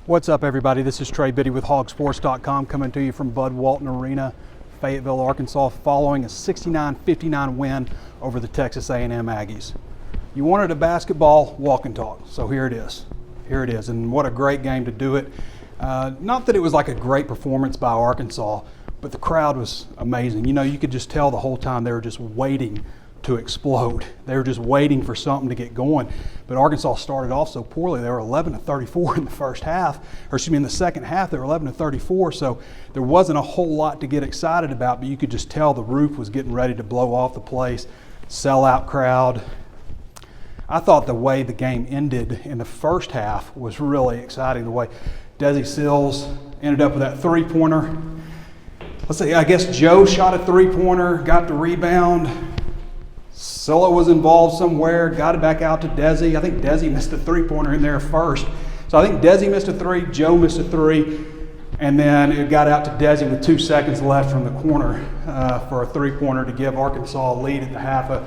What's up, everybody? This is Trey Biddy with HawgSports.com coming to you from Bud Walton Arena, Fayetteville, Arkansas, following a 69-59 win over the Texas A&M Aggies. You wanted a basketball walk and talk, so here it is. Here it is, and what a great game to do it. Not that it was like a great performance by Arkansas, but the crowd was amazing. You know, you could just tell the whole time they were just waiting to explode. They were just waiting for something to get going. But Arkansas started off so poorly. They were 11-34 in the first half, or excuse me, in the second half they were 11-34. So there wasn't a whole lot to get excited about, but you could just tell the roof was getting ready to blow off the place. Sellout crowd. I thought the way the game ended in the first half was really exciting. The way Desi Sills ended up with that three-pointer. Let's see, I guess Joe shot a three-pointer, got the rebound. Silla was involved somewhere, got it back out to Desi. I think Desi missed a three-pointer in there first. So I think Desi missed a three, Joe missed a three, and then it got out to Desi with 2 seconds left from the corner for a three-pointer to give Arkansas a lead at the half,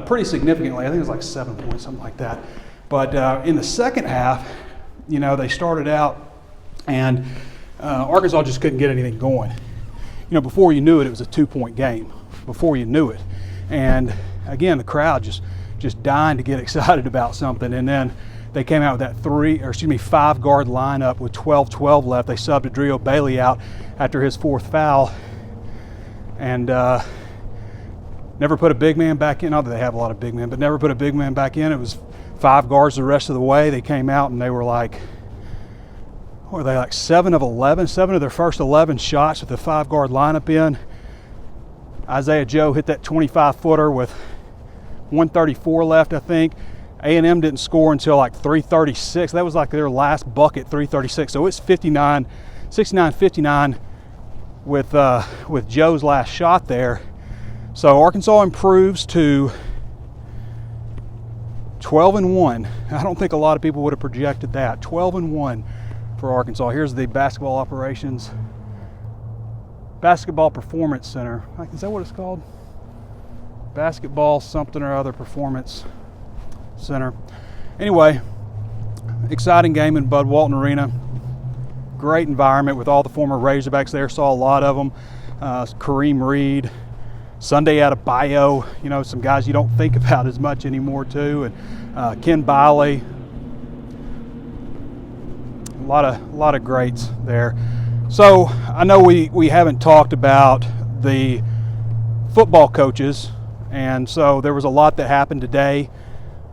pretty significantly. I think it was like 7 points, something like that. But in the second half, you know, they started out and Arkansas just couldn't get anything going. You know, before you knew it, it was a 2-point game. Before you knew it. And again, the crowd just dying to get excited about something. And then they came out with that 5-guard lineup with 12-12 left. They subbed Adrio Bailey out after his 4th foul. And never put a big man back in. Not that they have a lot of big men, but never put a big man back in. It was 5 guards the rest of the way. They came out and they were like, what were they, like 7 of 11? 7 of their first 11 shots with the 5-guard lineup in. Isaiah Joe hit that 25-footer with 1:34 left, I think. A&M didn't score until like 3:36. That was like their last bucket, 3:36. So it's 69-59 with Joe's last shot there. So Arkansas improves to 12-1. I don't think a lot of people would have projected that. 12-1 for Arkansas. Here's the basketball operations. Basketball Performance Center. Is that what it's called? Basketball something or other Performance Center. Anyway, exciting game in Bud Walton Arena. Great environment with all the former Razorbacks there. Saw a lot of them. Kareem Reed, Sunday Adebayo, you know, some guys you don't think about as much anymore too. And Ken Biley. A lot of greats there. So I know we haven't talked about the football coaches, and so there was a lot that happened today.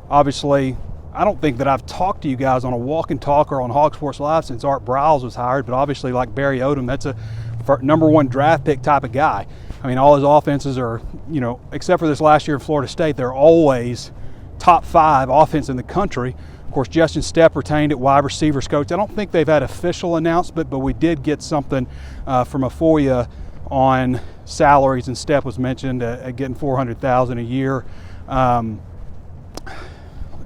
Obviously, I don't think that I've talked to you guys on a walk and talk or on HawgSports Live since Art Briles was hired, but obviously like Barry Odom, that's a #1 draft pick type of guy. I mean, all his offenses are, you know, except for this last year in Florida State, they're always top 5 offense in the country. Of course, Justin Stepp retained at wide receivers coach. I don't think they've had official announcement, but we did get something from FOIA on salaries, and Stepp was mentioned at getting $400,000 a year. Let's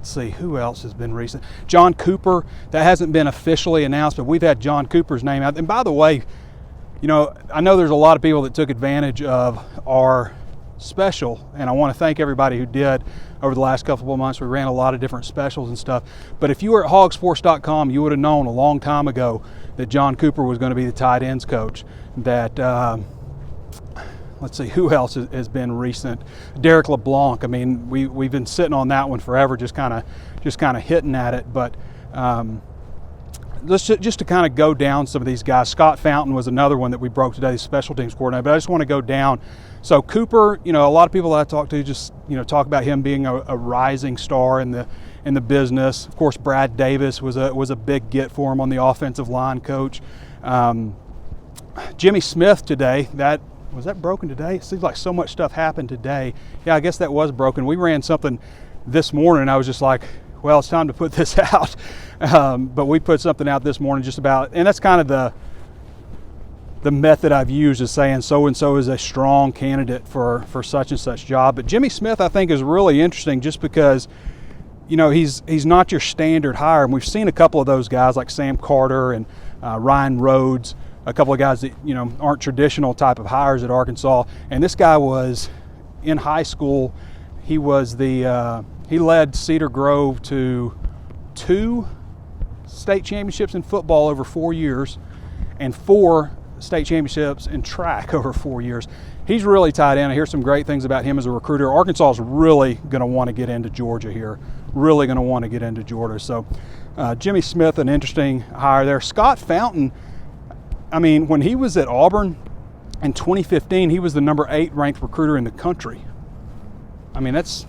see, who else has been recent? John Cooper, that hasn't been officially announced, but we've had John Cooper's name out. And by the way, you know, I know there's a lot of people that took advantage of our special, and I want to thank everybody who did over the last couple of months. We ran a lot of different specials and stuff, but if you were at HawgSports.com, you would have known a long time ago that John Cooper was going to be the tight ends coach. That let's see, who else has been recent? Derek LeBlanc. I mean, we've been sitting on that one forever, just kind of hitting at it, but just to kind of go down some of these guys. Scott Fountain was another one that we broke today, the special teams coordinator, but I just want to go down. So Cooper, you know, a lot of people that I talk to just, you know, talk about him being a rising star in the business. Of course, Brad Davis was a big get for him on the offensive line coach. Jimmy Smith today, was that broken today? It seems like so much stuff happened today. Yeah, I guess that was broken. We ran something this morning. I was just like, well, it's time to put this out. But we put something out this morning just about, and that's kind of the method I've used, is saying so-and-so is a strong candidate for such and such job. But Jimmy Smith, I think, is really interesting just because, you know, he's not your standard hire. And we've seen a couple of those guys like Sam Carter and Ryan Rhodes, a couple of guys that, you know, aren't traditional type of hires at Arkansas. And this guy was in high school. He was he led Cedar Grove to 2 state championships in football over 4 years and 4 state championships in track over 4 years. He's really tied in. I hear some great things about him as a recruiter. Arkansas is really going to want to get into Georgia here. Really going to want to get into Georgia. So Jimmy Smith, an interesting hire there. Scott Fountain, I mean, when he was at Auburn in 2015, he was the number 8 ranked recruiter in the country. I mean, that's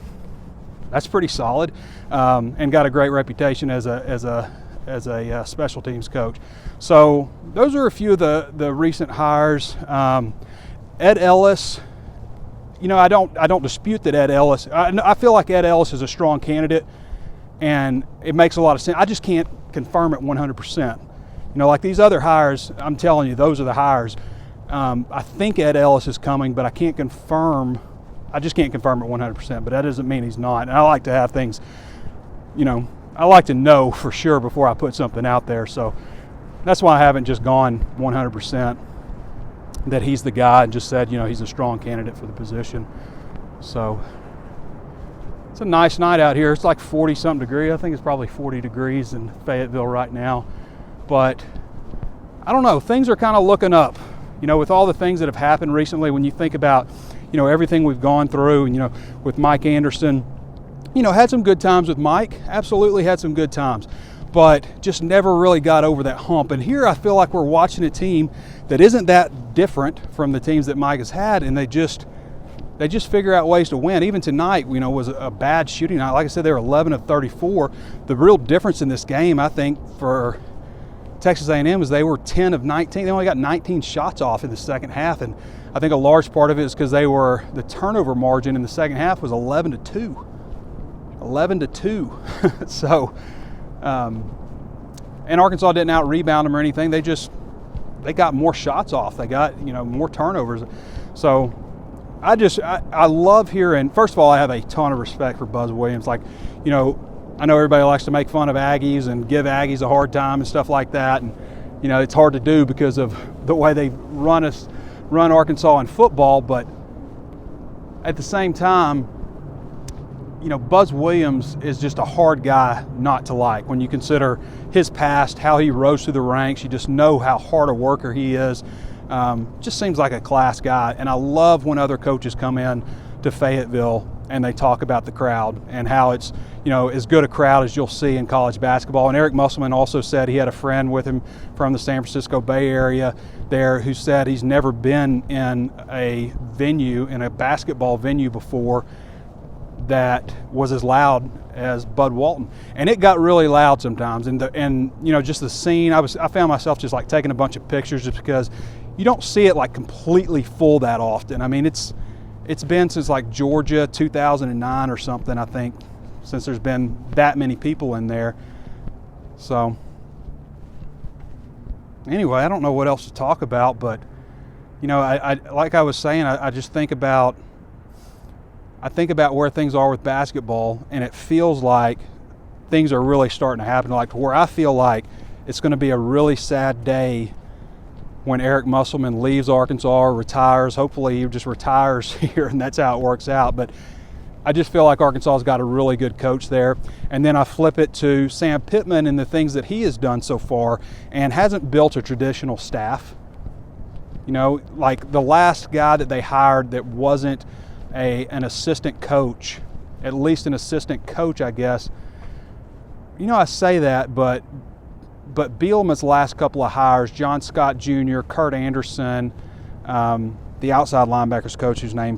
pretty solid, and got a great reputation as a special teams coach. So those are a few of the recent hires. Ed Ellis, you know, I don't dispute that Ed Ellis. I feel like Ed Ellis is a strong candidate, and it makes a lot of sense. I just can't confirm it 100%. You know, like these other hires, I'm telling you, those are the hires. I think Ed Ellis is coming, but I can't confirm. I just can't confirm it 100%, but that doesn't mean he's not. And I like to have things, you know, I like to know for sure before I put something out there. So that's why I haven't just gone 100% that he's the guy and just said, you know, he's a strong candidate for the position. So it's a nice night out here. It's like 40-something degrees. I think it's probably 40 degrees in Fayetteville right now. But I don't know. Things are kind of looking up. You know, with all the things that have happened recently, when you think about, you know, everything we've gone through, and, you know, with Mike Anderson, you know, had some good times with Mike. Absolutely had some good times. But just never really got over that hump. And here I feel like we're watching a team that isn't that different from the teams that Mike has had, and they just figure out ways to win. Even tonight, you know, was a bad shooting night. Like I said, they were 11 of 34. The real difference in this game, I think, for Texas A&M is they were 10 of 19. They only got 19 shots off in the second half, and I think a large part of it is because the turnover margin in the second half was 11-2. 11-2. So. And Arkansas didn't out-rebound them or anything. They got more shots off. They got, you know, more turnovers. So I love hearing, first of all, I have a ton of respect for Buzz Williams. Like, you know, I know everybody likes to make fun of Aggies and give Aggies a hard time and stuff like that. And, you know, it's hard to do because of the way they run Arkansas in football. But at the same time, you know, Buzz Williams is just a hard guy not to like. When you consider his past, how he rose through the ranks, you just know how hard a worker he is. Just seems like a class guy. And I love when other coaches come in to Fayetteville and they talk about the crowd and how it's, you know, as good a crowd as you'll see in college basketball. And Eric Musselman also said he had a friend with him from the San Francisco Bay Area there who said he's never been in a basketball venue before that was as loud as Bud Walton, and it got really loud sometimes. And you know, just the scene, I found myself just like taking a bunch of pictures just because you don't see it like completely full that often. I mean, it's been since like Georgia 2009 or something, I think, since there's been that many people in there. So anyway, I don't know what else to talk about, but you know, I like I was saying, I just think about where things are with basketball, and it feels like things are really starting to happen, like to where I feel like it's going to be a really sad day when Eric Musselman leaves Arkansas or retires. Hopefully he just retires here and that's how it works out. But I just feel like Arkansas's got a really good coach there. And then I flip it to Sam Pittman and the things that he has done so far and hasn't built a traditional staff. You know, like the last guy that they hired that wasn't an assistant coach, at least an assistant coach, I guess. You know, I say that, but Bielema's last couple of hires, John Scott Jr., Kurt Anderson, the outside linebackers coach whose name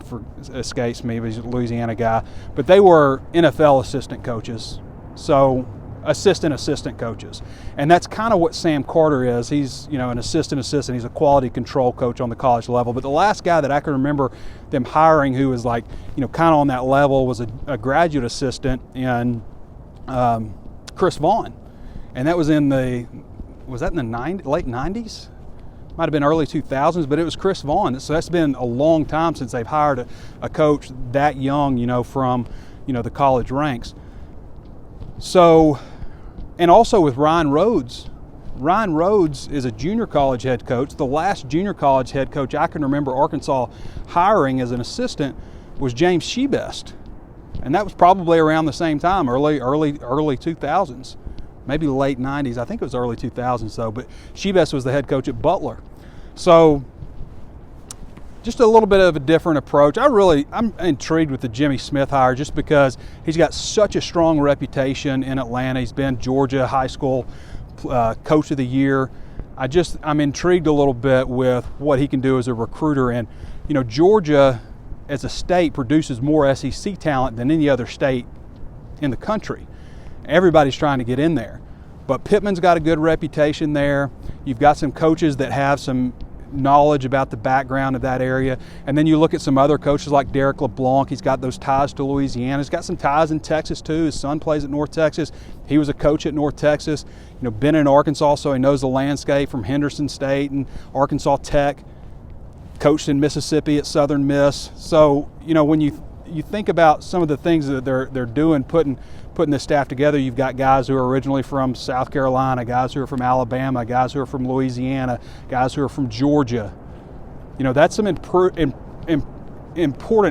escapes me, but he's a Louisiana guy, but they were NFL assistant coaches. So assistant coaches. And that's kind of what Sam Carter is. He's, you know, an assistant. He's a quality control coach on the college level. But the last guy that I can remember them hiring who was like, you know, kind of on that level was a graduate assistant in Chris Vaughn. And that was in the late 90s? Might have been early 2000s, but it was Chris Vaughn. So that's been a long time since they've hired a coach that young, you know, from, you know, the college ranks. So, and also with Ryan Rhodes. Ryan Rhodes is a junior college head coach. The last junior college head coach I can remember Arkansas hiring as an assistant was James Shebest. And that was probably around the same time, early 2000s. maybe late 90s. I think it was early 2000s though, but Shebes was the head coach at Butler. So just a little bit of a different approach. I'm intrigued with the Jimmy Smith hire just because he's got such a strong reputation in Atlanta. He's been Georgia high school coach of the year. I'm intrigued a little bit with what he can do as a recruiter. And, you know, Georgia as a state produces more SEC talent than any other state in the country. Everybody's trying to get in there. But Pittman's got a good reputation there. You've got some coaches that have some knowledge about the background of that area. And then you look at some other coaches like Derek LeBlanc. He's got those ties to Louisiana. He's got some ties in Texas too. His son plays at North Texas. He was a coach at North Texas. You know, been in Arkansas, so he knows the landscape from Henderson State and Arkansas Tech. Coached in Mississippi at Southern Miss. So, you know, when you think about some of the things that they're doing, putting this staff together, you've got guys who are originally from South Carolina, guys who are from Alabama, guys who are from Louisiana, guys who are from Georgia. You know, that's some important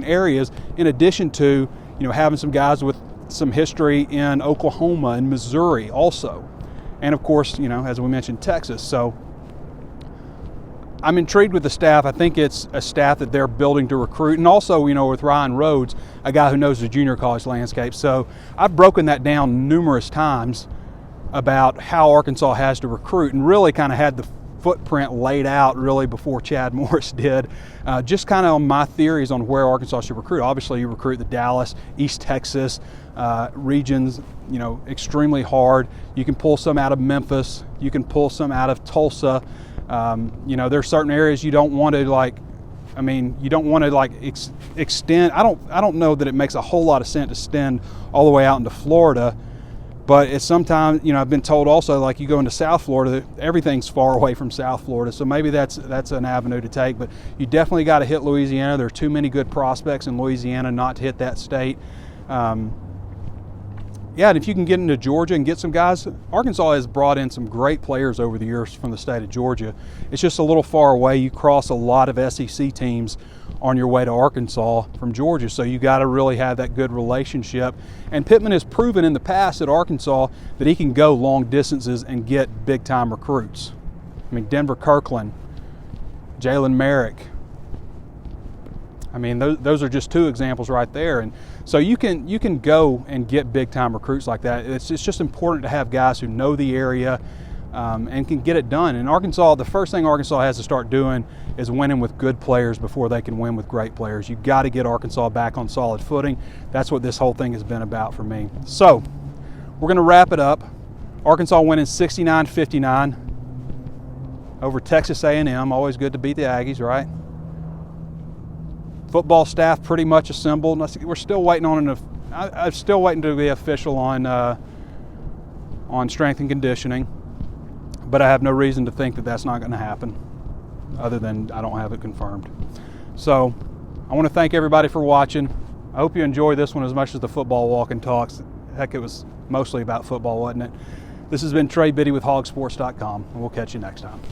areas, in addition to, you know, having some guys with some history in Oklahoma and Missouri also. And of course, you know, as we mentioned, Texas. So I'm intrigued with the staff. I think it's a staff that they're building to recruit. And also, you know, with Ryan Rhodes, a guy who knows the junior college landscape. So I've broken that down numerous times about how Arkansas has to recruit, and really kind of had the footprint laid out really before Chad Morris did. Just kind of on my theories on where Arkansas should recruit. Obviously, you recruit the Dallas, East Texas regions, you know, extremely hard. You can pull some out of Memphis. You can pull some out of Tulsa. You know, there's certain areas you don't want to extend. I don't know that it makes a whole lot of sense to extend all the way out into Florida, but it's sometimes, you know, I've been told also, like, you go into South Florida, everything's far away from South Florida, so maybe that's an avenue to take. But you definitely got to hit Louisiana. There are too many good prospects in Louisiana not to hit that state. Yeah, and if you can get into Georgia and get some guys, Arkansas has brought in some great players over the years from the state of Georgia. It's just a little far away. You cross a lot of SEC teams on your way to Arkansas from Georgia, so you got to really have that good relationship. And Pittman has proven in the past at Arkansas that he can go long distances and get big-time recruits. I mean, Denver Kirkland, Jalen Merrick. I mean, those are just two examples right there. And so you can go and get big-time recruits like that. It's just important to have guys who know the area and can get it done. And Arkansas, the first thing Arkansas has to start doing is winning with good players before they can win with great players. You've got to get Arkansas back on solid footing. That's what this whole thing has been about for me. So we're going to wrap it up. Arkansas winning 69-59 over Texas A&M. Always good to beat the Aggies, right? Football staff pretty much assembled. We're still waiting on I'm still waiting to be official on strength and conditioning, but I have no reason to think that that's not going to happen, other than I don't have it confirmed. So I want to thank everybody for watching. I hope you enjoy this one as much as the football walk and talks. Heck, it was mostly about football, wasn't it? This has been Trey Biddy with HawgSports.com, and we'll catch you next time.